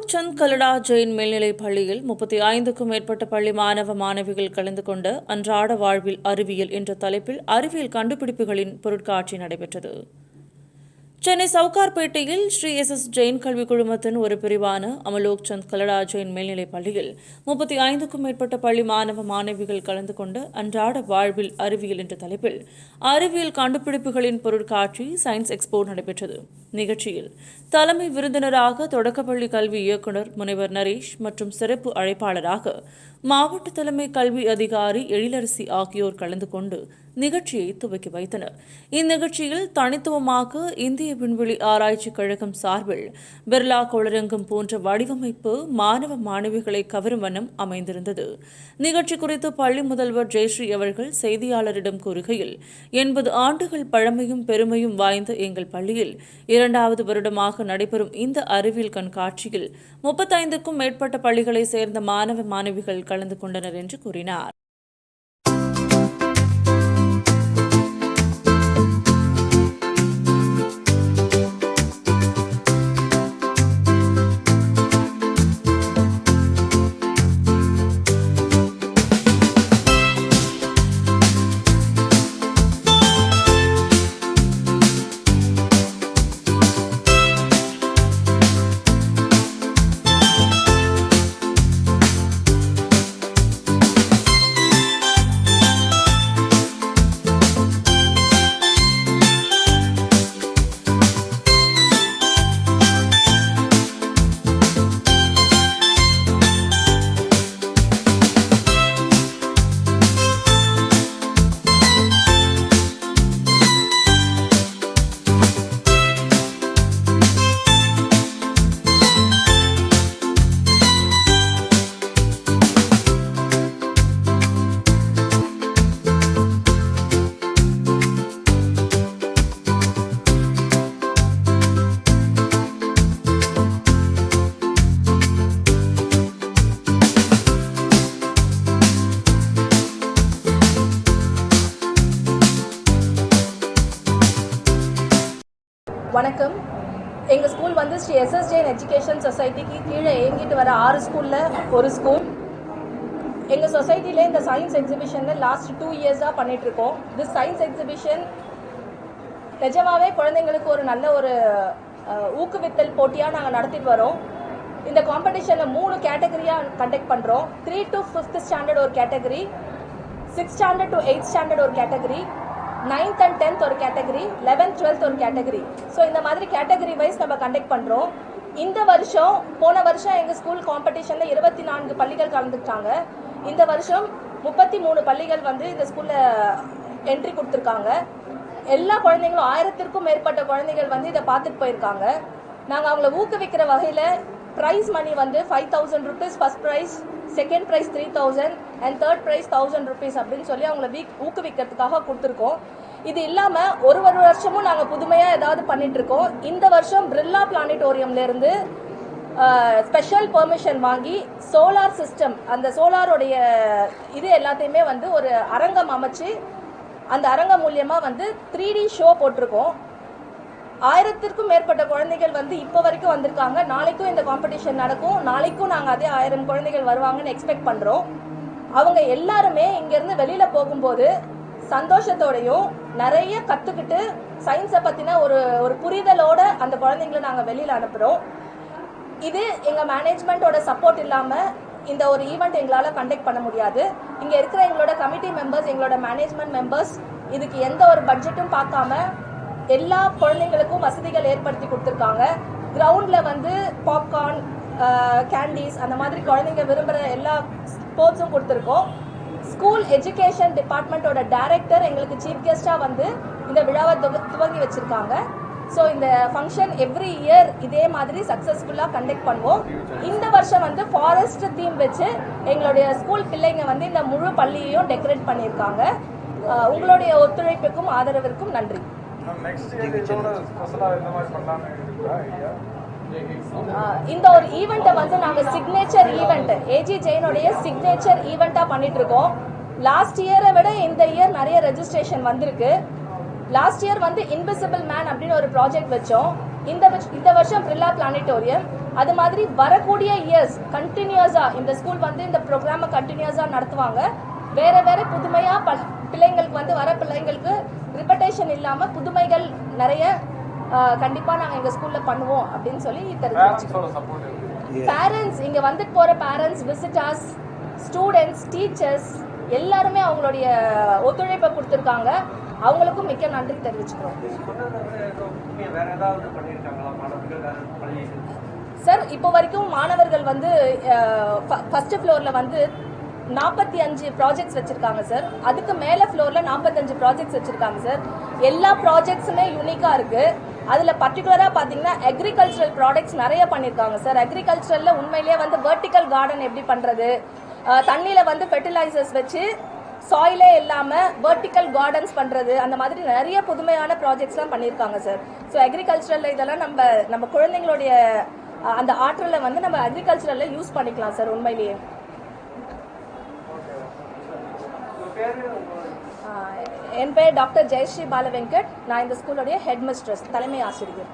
அமலோக் சந்த் கலடா ஜெயின் மேல்நிலைப் பள்ளியில் 35க்கும் மேற்பட்ட பள்ளி மாணவ மாணவிகள் கலந்து கொண்ட அன்றாட வாழ்வில் அறிவியல் என்ற தலைப்பில் அறிவியல் கண்டுபிடிப்புகளின் பொருட்காட்சி நடைபெற்றது. சென்னை சவுகார்பேட்டையில் ஸ்ரீ எஸ் ஜெயின் கல்விக் குழுமத்தின் ஒரு பிரிவான அமலோக் சந்த் கலடா ஜெயின் மேல்நிலைப் பள்ளியில் 35க்கும் மேற்பட்ட பள்ளி மாணவ மாணவிகள் கலந்து கொண்ட அன்றாட வாழ்வில் அறிவியல் என்ற தலைப்பில் அறிவியல் கண்டுபிடிப்புகளின் பொருட்காட்சி சயின்ஸ் எக்ஸ்போ நடைபெற்றது. நிகழ்ச்சியில் தலைமை விருந்தினராக தொடக்கப்பள்ளி கல்வி இயக்குநர் முனைவர் நரேஷ் மற்றும் சிறப்பு அழைப்பாளராக மாவட்ட தலைமை கல்வி அதிகாரி எழிலரசி ஆகியோர் கலந்து கொண்டு நிகழ்ச்சியை துவக்கி வைத்தனர். இந்நிகழ்ச்சியில் தனித்துவமாக இந்திய விண்வெளி ஆராய்ச்சி கழகம் சார்பில் பிர்லா கோளரங்கம் போன்ற வடிவமைப்பு மாணவ மாணவிகளை கவரும் வண்ணம் அமைந்திருந்தது. நிகழ்ச்சி குறித்து பள்ளி முதல்வர் ஜெயஸ்ரீ அவர்கள் செய்தியாளரிடம் கூறுகையில், 80 ஆண்டுகள் பழமையும் பெருமையும் வாய்ந்த எங்கள் பள்ளியில் 2வது வருடமாக நடைபெறும் இந்த அறிவியல் கண்காட்சியில் 35க்கும் மேற்பட்ட பள்ளிகளை சேர்ந்த மாணவ மாணவிகள் கலந்து கொண்டனர் என்று கூறினார். வணக்கம். எங்கள் ஸ்கூல் வந்து ஸ்ரீ எஸ் ஜெயின் எஜுகேஷன் சொசைட்டிக்கு கீழே இயங்கிட்டு வர 6 ஸ்கூலில் ஒரு ஸ்கூல். எங்கள் சொசைட்டியில் இந்த சயின்ஸ் எக்ஸிபிஷனில் லாஸ்ட் 2 இயர்ஸாக பண்ணிகிட்ருக்கோம். திஸ் சயின்ஸ் எக்ஸிபிஷன் நிஜமாகவே குழந்தைங்களுக்கு ஒரு நல்ல ஒரு ஊக்குவித்தல் போட்டியாக நாங்கள் நடத்திட்டு வரோம். இந்த காம்படிஷனில் 3 கேட்டகரியாக கண்டக்ட் பண்ணுறோம். 3 to 5th ஸ்டாண்டர்ட் ஒரு category, 6th standard to 8th standard ஒரு கேட்டகரி, 9th and 10th ஒரு கேட்டகரி, 11th 12th ஒரு கேட்டகரி. ஸோ இந்த மாதிரி கேட்டகரி வைஸ் நம்ம கண்டக்ட் பண்ணுறோம். இந்த வருஷம் போன வருஷம் எங்கள் ஸ்கூல் காம்படிஷனில் 24 பள்ளிகள் கலந்துக்கிட்டாங்க. இந்த வருஷம் 33 பள்ளிகள் வந்து இந்த ஸ்கூலில் என்ட்ரி கொடுத்துருக்காங்க. எல்லா குழந்தைங்களும் 1000க்கும் மேற்பட்ட குழந்தைகள் வந்து இதை பார்த்துட்டு போயிருக்காங்க. நாங்கள் அவங்கள ஊக்குவிக்கிற வகையில் ப்ரைஸ் மணி வந்து 5000 rupees first prize, second prize 3000 and third prize 1000 rupees அப்படின்னு சொல்லி அவங்கள ஊக்குவிக்கிறதுக்காக கொடுத்துருக்கோம். இது இல்லாமல் ஒரு வருஷமும் நாங்கள் புதுமையாக ஏதாவது பண்ணிகிட்ருக்கோம். இந்த வருஷம் பிர்லா பிளானட்டோரியம்லேருந்து ஸ்பெஷல் பெர்மிஷன் வாங்கி சோலார் சிஸ்டம், அந்த சோலாரோடைய இது எல்லாத்தையுமே வந்து ஒரு அரங்கம் அமைச்சு அந்த அரங்கம் மூலியமாக வந்து 3D ஷோ போட்டிருக்கோம். 1000க்கும் மேற்பட்ட குழந்தைகள் வந்து இப்போ வரைக்கும் வந்திருக்காங்க. நாளைக்கும் இந்த காம்படிஷன் நடக்கும். நாளைக்கும் நாங்கள் அதே 1000 குழந்தைகள் வருவாங்கன்னு எக்ஸ்பெக்ட் பண்ணுறோம். அவங்க எல்லாருமே இங்கேருந்து வெளியில் போகும்போது சந்தோஷத்தோடையும் நிறைய கற்றுக்கிட்டு சயின்ஸை பற்றின ஒரு புரிதலோடு அந்த குழந்தைங்களை நாங்கள் வெளியில் அனுப்புகிறோம். இது எங்கள் மேனேஜ்மெண்ட்டோட சப்போர்ட் இல்லாமல் இந்த ஒரு ஈவெண்ட் எங்களால் கண்டக்ட் பண்ண முடியாது. இங்கே இருக்கிற எங்களோட கமிட்டி மெம்பர்ஸ், எங்களோட மேனேஜ்மெண்ட் மெம்பர்ஸ் இதுக்கு எந்த ஒரு பட்ஜெட்டும் பார்க்காம எல்லா குழந்தைங்களுக்கும் வசதிகள் ஏற்படுத்தி கொடுத்துருக்காங்க. கிரவுண்டில் வந்து பாப்கார்ன், கேண்டீஸ், அந்த மாதிரி குழந்தைங்க விரும்புகிற எல்லா ஸ்போர்ட்ஸும் கொடுத்துருக்கோம். ஸ்கூல் எஜுகேஷன் டிபார்ட்மெண்ட்டோட டைரக்டர் எங்களுக்கு சீஃப் கெஸ்ட்டாக வந்து இந்த விழாவை துவங்கி வச்சுருக்காங்க. ஸோ இந்த ஃபங்க்ஷன் எவ்ரி இயர் இதே மாதிரி சக்ஸஸ்ஃபுல்லாக கண்டக்ட் பண்ணுவோம். இந்த வருஷம் வந்து ஃபாரஸ்ட் தீம் வச்சு எங்களுடைய ஸ்கூல் பிள்ளைங்க வந்து இந்த முழு பள்ளியையும் டெக்கரேட் பண்ணியிருக்காங்க. உங்களுடைய ஒத்துழைப்புக்கும் ஆதரவிற்கும் நன்றி. இந்த ஒரு ஈவெண்ட்டை வந்து நாங்கள் சிக்னேச்சர் ஈவெண்ட், ஏஜி ஜெயினுடைய சிக்னேச்சர் ஈவெண்ட்டாக பண்ணிட்டு இருக்கோம். லாஸ்ட் இயரை விட இந்த இயர் நிறைய ரெஜிஸ்ட்ரேஷன் வந்திருக்கு. லாஸ்ட் இயர் வந்து இன்விசிபிள் மேன் அப்படின்னு ஒரு ப்ராஜெக்ட் வச்சோம். இந்த வருஷம் பிர்லா பிளானட்டோரியம். அது மாதிரி வரக்கூடிய இயர்ஸ் கண்டினியூஸாக இந்த ஸ்கூல் வந்து இந்த ப்ரோக்ராமை கண்டினியூஸாக நடத்துவாங்க. வேற வேற புதுமையாக பிள்ளைங்களுக்கு வந்து வர பிள்ளைங்களுக்கு ரிப்படேஷன் இல்லாமல் புதுமைகள் நிறைய கண்டிப்பாக நாங்கள் எங்கள் ஸ்கூலில் பண்ணுவோம் அப்படின்னு சொல்லி தெரிஞ்சுக்கிறோம். பேரண்ட்ஸ் இங்கே வந்துட்டு போகிற பேரண்ட்ஸ், விசிட்டர்ஸ், ஸ்டூடெண்ட்ஸ், டீச்சர்ஸ் எல்லாருமே அவங்களுடைய ஒத்துழைப்பை கொடுத்துருக்காங்க. அவங்களுக்கும் மிக்க நன்றி தெரிவிச்சுக்கிறோம். சார், இப்போ வரைக்கும் மாணவர்கள் வந்து ஃபர்ஸ்ட் ஃப்ளோரில் வந்து 45 ப்ராஜெக்ட்ஸ் வச்சுருக்காங்க சார். அதுக்கு மேலே ஃப்ளோரில் 45 ப்ராஜெக்ட்ஸ் வச்சுருக்காங்க சார். எல்லா ப்ராஜெக்ட்ஸுமே யூனிக்காக இருக்குது. அதில் பர்டிகுலராக பார்த்தீங்கன்னா அக்ரிகல்ச்சரல் ப்ராடக்ட்ஸ் நிறைய பண்ணியிருக்காங்க சார். அக்ரிகல்ச்சரலில் உண்மையிலேயே வந்து வெர்டிக்கல் கார்டன் எப்படி பண்ணுறது, தண்ணியில் வந்து ஃபெர்டிலைசர்ஸ் வச்சு சாயிலே இல்லாமல் வெர்டிக்கல் கார்டன்ஸ் பண்ணுறது, அந்த மாதிரி நிறைய புதுமையான ப்ராஜெக்ட்ஸ்லாம் பண்ணியிருக்காங்க சார். ஸோ அக்ரிகல்ச்சரலில் இதெல்லாம் நம்ம குழந்தைங்களுடைய அந்த ஆற்றலை வந்து நம்ம அக்ரிகல்ச்சரலில் யூஸ் பண்ணிக்கலாம் சார். உண்மையிலேயே என் பேர் டாக்டர் ஜெயஸ்ரீ பாலவெங்கட். நான் இந்த ஸ்கூலுடைய ஹெட் மிஸ்ட்ரஸ், தலைமை ஆசிரியர்.